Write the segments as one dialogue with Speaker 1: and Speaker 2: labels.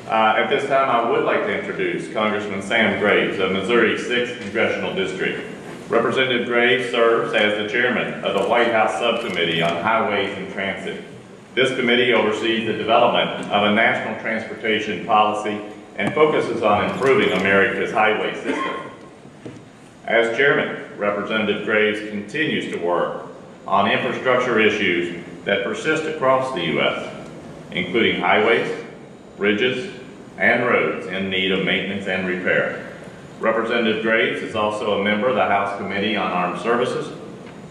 Speaker 1: At this time, I would like to introduce Congressman Sam Graves of Missouri's 6th Congressional District. Representative Graves serves as the chairman of the White House Subcommittee on Highways and Transit. This committee oversees the development of a national transportation policy and focuses on improving America's highway system. As chairman, Representative Graves continues to work on infrastructure issues that persist across the U.S., including highways, bridges, and roads in need of maintenance and repair. Representative Graves is also a member of the House Committee on Armed Services.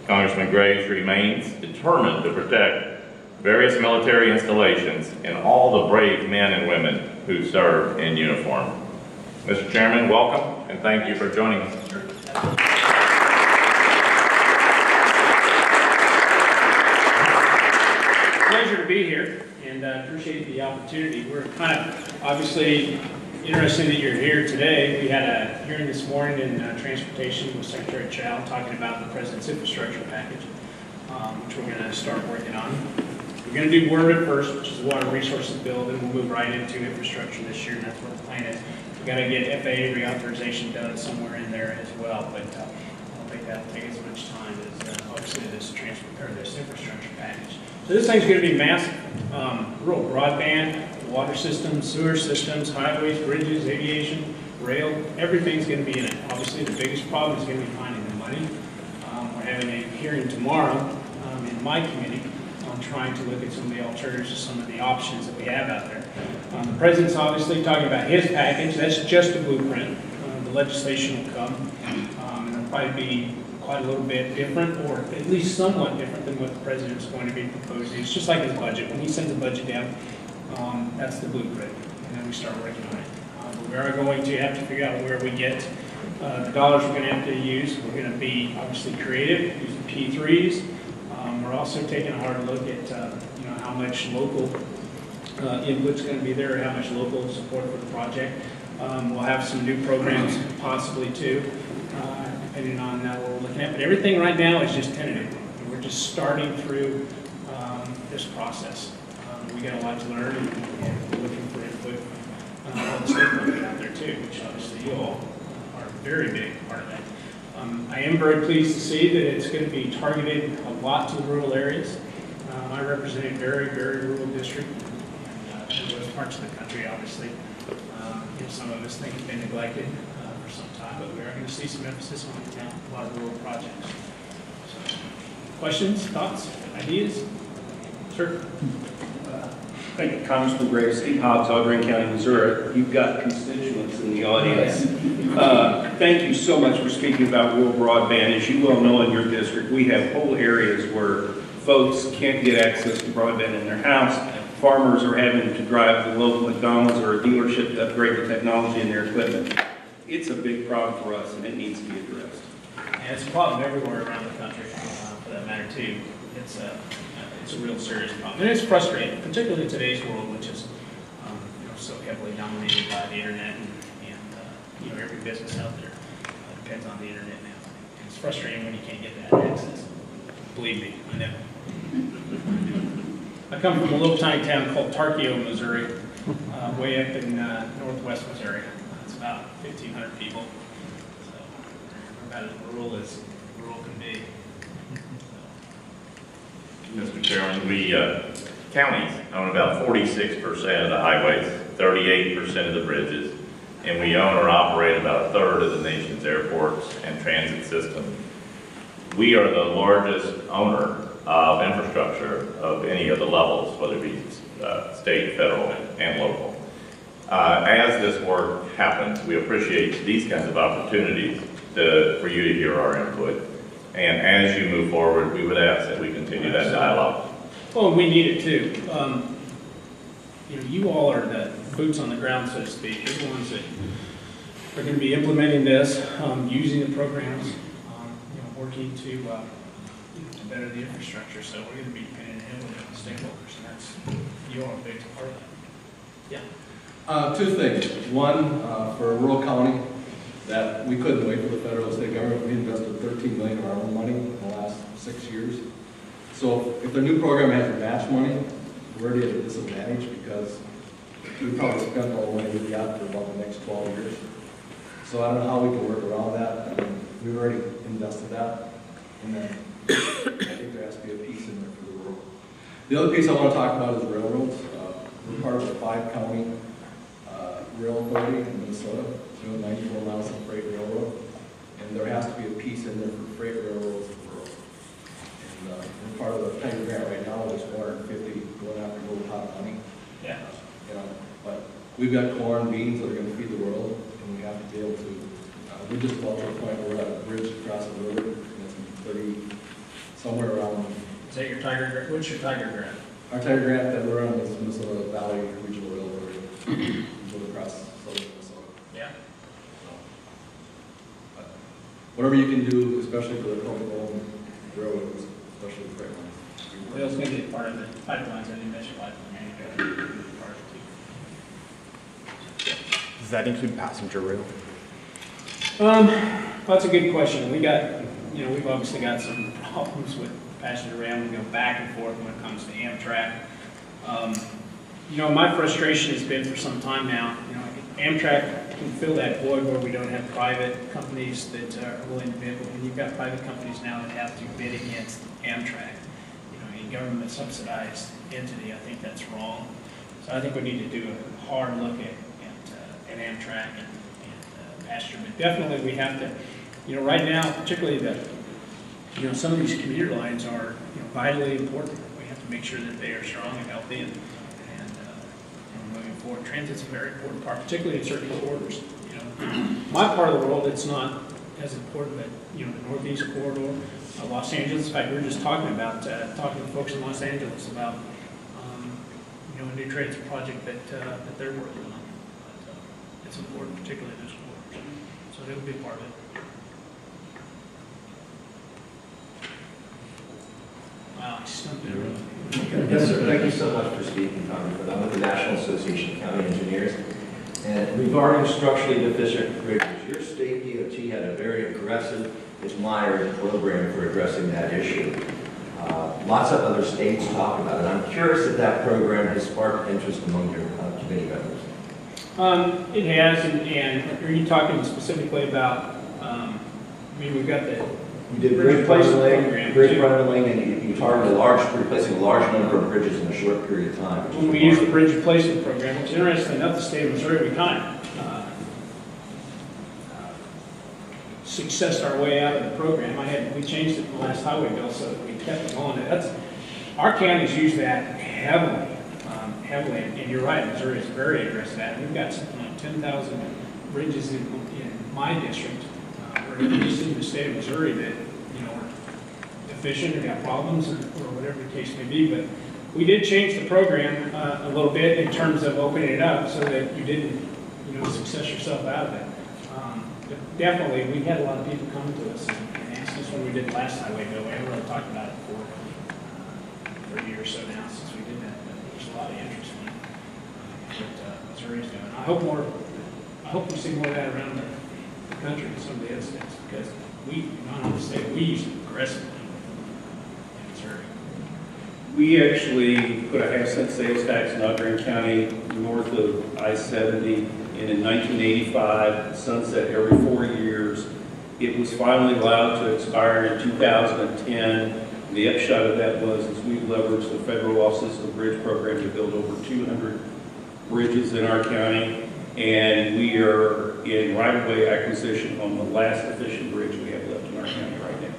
Speaker 1: Congressman Graves remains determined to protect various military installations and all the brave men and women who serve in uniform. Mr. Chairman, welcome, and thank you for joining us.
Speaker 2: Pleasure to be here, and appreciate the opportunity. We're kind of obviously interested that you're here today. We had a hearing this morning in Transportation with Secretary Chow talking about the President's infrastructure package, which we're going to start working on. We're going to do WRIT first, which is the Water Resources Bill, then we'll move right into infrastructure this year, and that's what the plan is. We've got to get FAA reauthorization done somewhere in there as well, but I don't think that'll take as much time as obviously this infrastructure package. So this thing's going to be massive. Rural broadband, water systems, sewer systems, highways, bridges, aviation, rail, everything's going to be in it. Obviously the biggest problem is going to be finding the money. We're having a hearing tomorrow in my committee on trying to look at some of the alternatives to some of the options that we have out there. The President's obviously talking about his package. That's just a blueprint. The legislation will come, and it'll probably be quite a little bit different, or at least somewhat different than what the President's going to be proposing. It's just like his budget. When he sends a budget down, that's the blueprint, and then we start working on it. But we are going to have to figure out where we get the dollars we're going to have to use. We're going to be obviously creative, using P3s. We're also taking a hard look at how much local input's going to be there, how much local support for the project. We'll have some new programs possibly too, depending on what we're looking at. But everything right now is just tentative. We're just starting through this process. We got a lot to learn, and we're looking for input from all the stakeholders out there too, which obviously you all are a very big part of that. I am very pleased to see that it's going to be targeted a lot to the rural areas. I represent a very, very rural district in those parts of the country, obviously. Some of us think it's been neglected for some time, but we are going to see some emphasis on a lot of rural projects. So, questions, thoughts, ideas? Sir?
Speaker 3: Thank you, Congressman Graves. Steve Hobbs, Alderaan County, Missouri. You've got constituents in the audience. Thank you so much for speaking about rural broadband. As you well know, in your district, we have whole areas where folks can't get access to broadband in their house. Farmers are having to drive to the local McDonald's or a dealership to upgrade the technology in their equipment. It's a big problem for us, and it needs to be addressed.
Speaker 2: And it's a problem everywhere around the country, for that matter, too. It's a real serious problem, and it's frustrating, particularly in today's world, which is so heavily dominated by the internet, and every business out there depends on the internet now. And it's frustrating when you can't get that access. Believe me, I know. I come from a little tiny town called Tarkio, Missouri, way up in northwest Missouri. It's about 1,500 people, so we're about as rural can be.
Speaker 1: Mr. Chairman, we counties own about 46% of the highways, 38% of the bridges, and we own or operate about a third of the nation's airports and transit system. We are the largest owner of infrastructure of any of the levels, whether it be state, federal, and local. As this work happens, we appreciate these kinds of opportunities for you to hear our input. And as you move forward, we would ask that we continue that dialogue.
Speaker 2: Well, we need it too. You all are the boots on the ground, so to speak. You're the ones that are going to be implementing this, using the programs, working to better the infrastructure. So we're going to be depending heavily on the stakeholders, and that's you all are a big part of that. Yeah.
Speaker 4: Two things. One, for a rural county, that we couldn't wait for the federal and state government. We invested $13 million of our own money in the last 6 years. So if the new program has to match money, we're at a disadvantage because we probably spent all the money we've got for about the next 12 years. So I don't know how we can work around that. I mean, we've already invested that. And then I think there has to be a piece in there for the rural. The other piece I want to talk about is railroads. We're part of a 5-county rail authority in Minnesota. It's doing 94 miles of freight railroad. And there has to be a piece in there for freight railroads and rural. And we're part of the Tiger grant right now. There's 450 going after gold top money.
Speaker 2: Yeah.
Speaker 4: You know, but we've got corn, beans that are going to feed the world, and we have to be able to. We're just about to a point where we're at a bridge across the river, and it's 30, somewhere around.
Speaker 2: Is that your Tiger grant? What's your Tiger grant?
Speaker 4: Our Tiger grant that we're on is Minnesota Valley Regional Railroad, go across southern Minnesota.
Speaker 2: Yeah.
Speaker 4: But whatever you can do, especially for the Coca-Cola railroads, especially the freight lines.
Speaker 2: Well, it's going to be part of the pipelines. I didn't mention pipeline. Part of it too.
Speaker 5: Does that include passenger rail?
Speaker 2: That's a good question. We got, we've obviously got some problems with passenger rail. We go back and forth when it comes to Amtrak. My frustration has been for some time now, Amtrak can fill that void where we don't have private companies that are willing to bid, and you've got private companies now that have to bid against Amtrak. A government subsidized entity, I think that's wrong. So I think we need to do a hard look at Amtrak and passenger. But definitely we have to, right now, particularly some of these commuter lines are vitally important. We have to make sure that they are strong and healthy and moving forward. Transit's a very important part, particularly in certain corridors. My part of the world, it's not as important, but the Northeast corridor, Los Angeles. In fact, we were just talking to folks in Los Angeles about a new transit project that they're working on. But, it's important, particularly in those corridors. So it'll be a part of it. Wow, I stumped it really.
Speaker 6: Yes, sir. Thank you so much for speaking, Congressman. I'm with the National Association of County Engineers. And regarding structurally deficient bridges, your state DOT had a very aggressive, admired program for addressing that issue. Lots of other states talk about it. I'm curious if that program has sparked interest among your committee members.
Speaker 2: It has, and are you talking specifically about, we've got the
Speaker 6: You did
Speaker 2: Bridge
Speaker 6: bridge bundling, and you targeted replacing a large number of bridges in a short period of time.
Speaker 2: when we use the bridge replacement program, which is interesting enough, the state of Missouri, we kind of successed our way out of the program. We changed it in the last highway bill so that we kept it on. Our counties use that heavily, and you're right, Missouri is very aggressive at it. We've got something like 10,000 bridges in my district, just in the state of Missouri that, are deficient or got problems or whatever the case may be. But we did change the program a little bit in terms of opening it up so that you didn't, success yourself out of it. But definitely, we had a lot of people coming to us and asked us when we did the last highway bill. We haven't really talked about it for a year or so now since we did that. But there's a lot of interest in what Missouri's doing. I hope we see more of that around the country and some of the other states, because not only the state, we use it aggressively in Missouri.
Speaker 3: We actually put a half-cent sales tax in Audrain County north of I-70, and in 1985, sunset every 4 years. It was finally allowed to expire in 2010. The upshot of that was we leveraged the federal Office of the Bridge program to build over 200 bridges in our county, and we are in right-of-way acquisition on the last efficient bridge we have left in our county right now.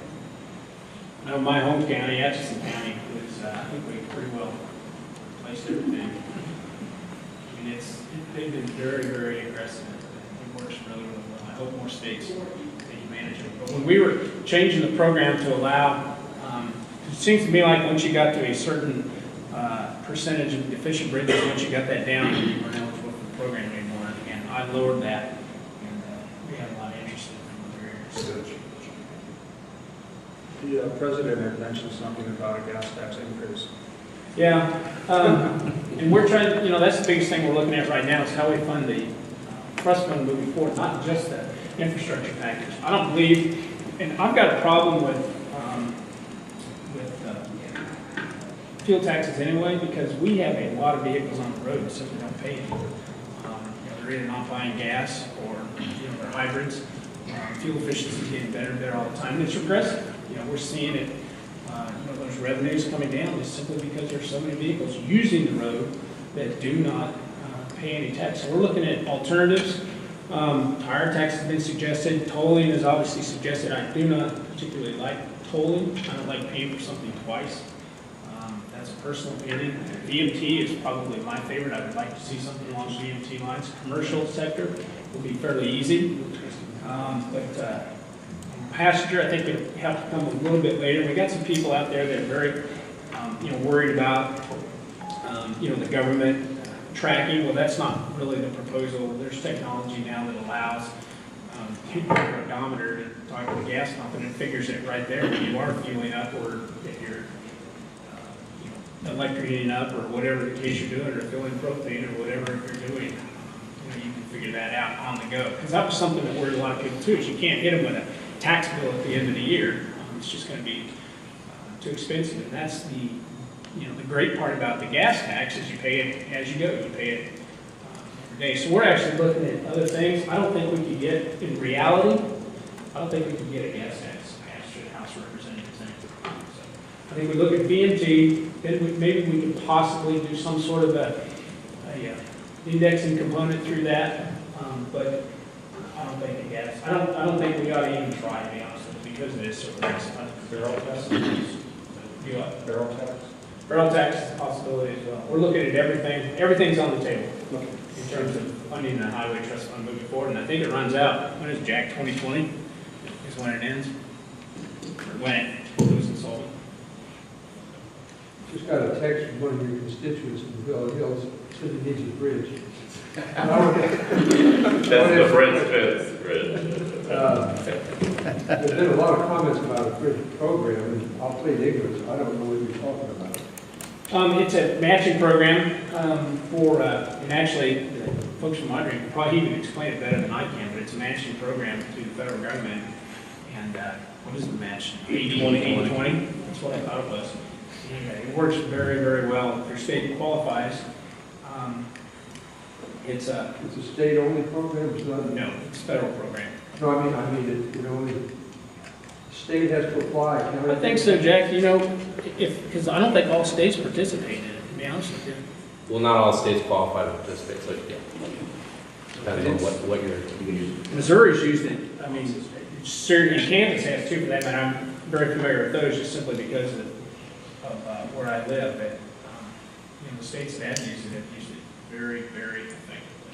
Speaker 2: Now, my home county, Atchison County, was, I think we pretty well replaced everything. I mean, they've been very, very aggressive. It works really, really well. I hope more states take advantage of it. But when we were changing the program to allow, it seems to me like once you got to a certain percentage of deficient bridges, once you got that down, you weren't eligible for the program anymore. And I lowered that, and we had a lot of interest in it.
Speaker 7: The president had mentioned something about a gas tax increase.
Speaker 2: Yeah, and we're trying, that's the biggest thing we're looking at right now is how we fund the trust fund moving forward, not just the infrastructure package. I don't believe, and I've got a problem with fuel taxes anyway, because we have a lot of vehicles on the road that simply don't pay any. They're either not buying gas or, they're hybrids. Fuel efficiency is getting better and better all the time, and it's regressive. We're seeing it, those revenues coming down just simply because there's so many vehicles using the road that do not pay any tax. So we're looking at alternatives. Higher tax has been suggested. Tolling is obviously suggested. I do not particularly like tolling. I don't like paying for something twice. That's a personal opinion. VMT is probably my favorite. I would like to see something along VMT lines. Commercial sector will be fairly easy. But passenger, I think it'll have to come a little bit later. We got some people out there that are very, worried about, the government tracking. Well, that's not really the proposal. There's technology now that allows your odometer to talk to the gas pump, and it figures it right there when you are fueling up, or if you're electrocuting up, or whatever the case you're doing, or filling propane, or whatever you're doing. You can figure that out on the go. Because that was something that worried a lot of people too, is you can't hit them with a tax bill at the end of the year. It's just going to be too expensive. And that's the great part about the gas tax is you pay it as you go. You pay it every day. So we're actually looking at other things. I don't think we could get, in reality, I don't think we could get a gas tax passed through the House of Representatives. So I think we look at BMT, then maybe we could possibly do some sort of a indexing component through that, but I don't think a gas. I don't think we ought to even try, to be honest with you, because it is so expensive.
Speaker 7: Barrel tax?
Speaker 2: You what?
Speaker 7: Barrel tax?
Speaker 2: Barrel tax is a possibility as well. We're looking at everything. Everything's on the table in terms of funding the highway trust fund moving forward. And I think it runs out. When is Jack 2020? Is when it ends, or when it goes insolvent.
Speaker 8: Just got a text from one of your constituents in Villa Hills, said he needs a bridge.
Speaker 1: That's the French fence bridge.
Speaker 8: There's been a lot of comments about a bridge program, and I'll plead ignorance, I don't know what you're talking about.
Speaker 2: It's a matching program and actually, the folks from Madrid can probably even explain it better than I can, but it's a matching program to the federal government. And what is the match? 80-20? That's what I thought it was. And it works very, very well. If your state qualifies, it's a
Speaker 8: state-only program, it's not?
Speaker 2: No, it's a federal program.
Speaker 8: No, I mean, the state has to apply.
Speaker 2: I think so, Jack. Because I don't think all states participate in it, to be honest with you.
Speaker 9: Well, not all states qualify to participate, so yeah. Depends on what you can use.
Speaker 2: Missouri's used it. I mean, certainly Kansas has too, for that matter. I'm very familiar with those just simply because of where I live. But the states that have used it have used it very, very effectively.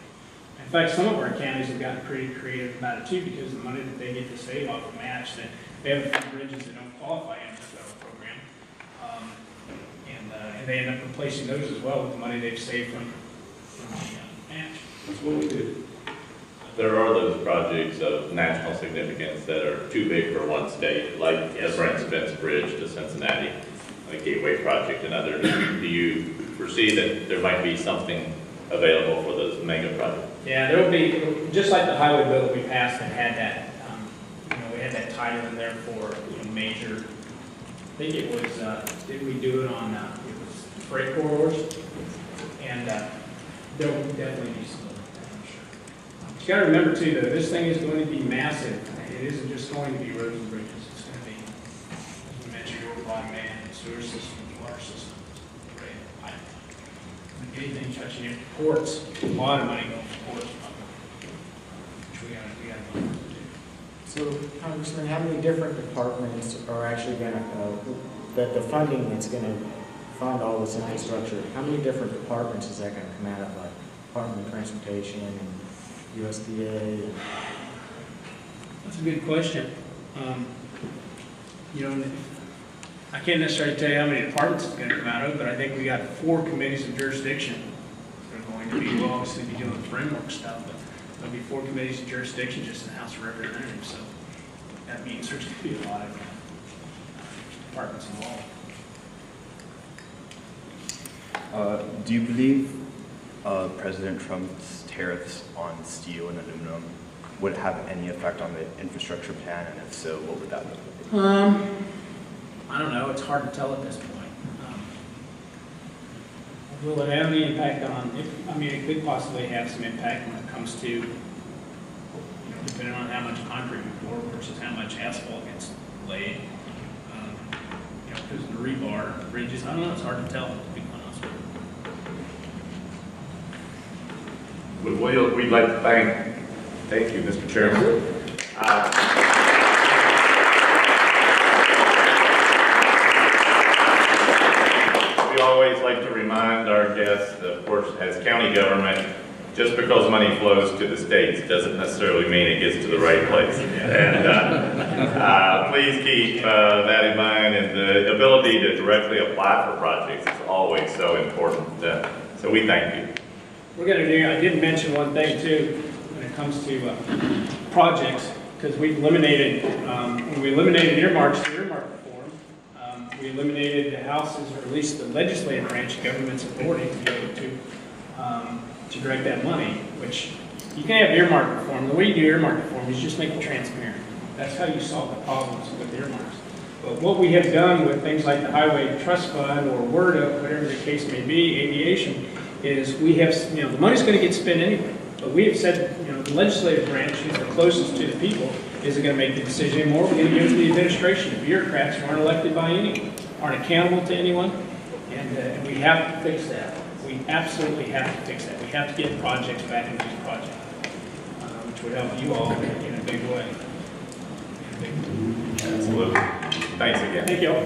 Speaker 2: In fact, some of our counties have gotten pretty creative about it too, because the money that they get to save off of match, that they have a few bridges that don't qualify under the federal program, and they end up replacing those as well with the money they've saved from the match.
Speaker 1: That's what we do. There are those projects of national significance that are too big for one state, like the Brent Spence Bridge to Cincinnati, the Gateway Project and others. Do you foresee that there might be something available for those mega projects?
Speaker 2: Yeah, there will be, just like the highway bill that we passed that had that, we had that title in there for major, I think it was, did we do it on, it was freight corridors? And there will definitely be some of that, I'm sure. But you got to remember too, though, this thing is going to be massive. It isn't just going to be roads and bridges. It's going to be, as we mentioned, your broadband, sewer systems, water systems, rail, pipeline. Anything touching your ports, a lot of money going for ports. Which we got to do.
Speaker 5: So, Congressman, how many different departments are actually going to, that the funding that's going to fund all this infrastructure, how many different departments is that going to come out of, like Department of Transportation and USDA? And...
Speaker 2: That's a good question. I can't necessarily tell you how many departments it's going to come out of, but I think we got 4 committees of jurisdiction that are going to be, we'll obviously be doing framework stuff, but there'll be 4 committees of jurisdiction just in the House of Representatives, so that means there's going to be a lot of departments involved.
Speaker 10: Do you believe President Trump's tariffs on steel and aluminum would have any effect on the infrastructure plan, and if so, what would that look like?
Speaker 2: I don't know. It's hard to tell at this point. Will it have any impact on, I mean, it could possibly have some impact when it comes to, you know, depending on how much concrete we pour versus how much asphalt gets laid. You know, because the rebar, bridges, I don't know, it's hard to tell, to be honest with you.
Speaker 1: We'd like to thank you, Mr. Chairman. We always like to remind our guests, of course, as county government, just because money flows to the states doesn't necessarily mean it gets to the right place. And please keep that in mind, and the ability to directly apply for projects is always so important. So we thank you.
Speaker 2: We're going to do, I did mention one thing too, when it comes to projects, because we've eliminated, when we eliminated earmarks to earmark reform, we eliminated the House's, or at least the legislative branch of government's authority to be able to direct that money, which you can have earmark reform. The way you do earmark reform is just make it transparent. That's how you solve the problems with earmarks. But what we have done with things like the Highway Trust Fund or WRDA, whatever the case may be, aviation, is we have, you know, the money's going to get spent anyway. But we have said, you know, the legislative branch, who's the closest to the people, isn't going to make the decision anymore. We're going to give it to the administration. The bureaucrats who aren't elected by anyone, aren't accountable to anyone, and we have to fix that. We absolutely have to fix that. We have to get projects back into these projects, which would help you all in a big way.
Speaker 1: Absolutely. Thanks again.
Speaker 2: Thank you all.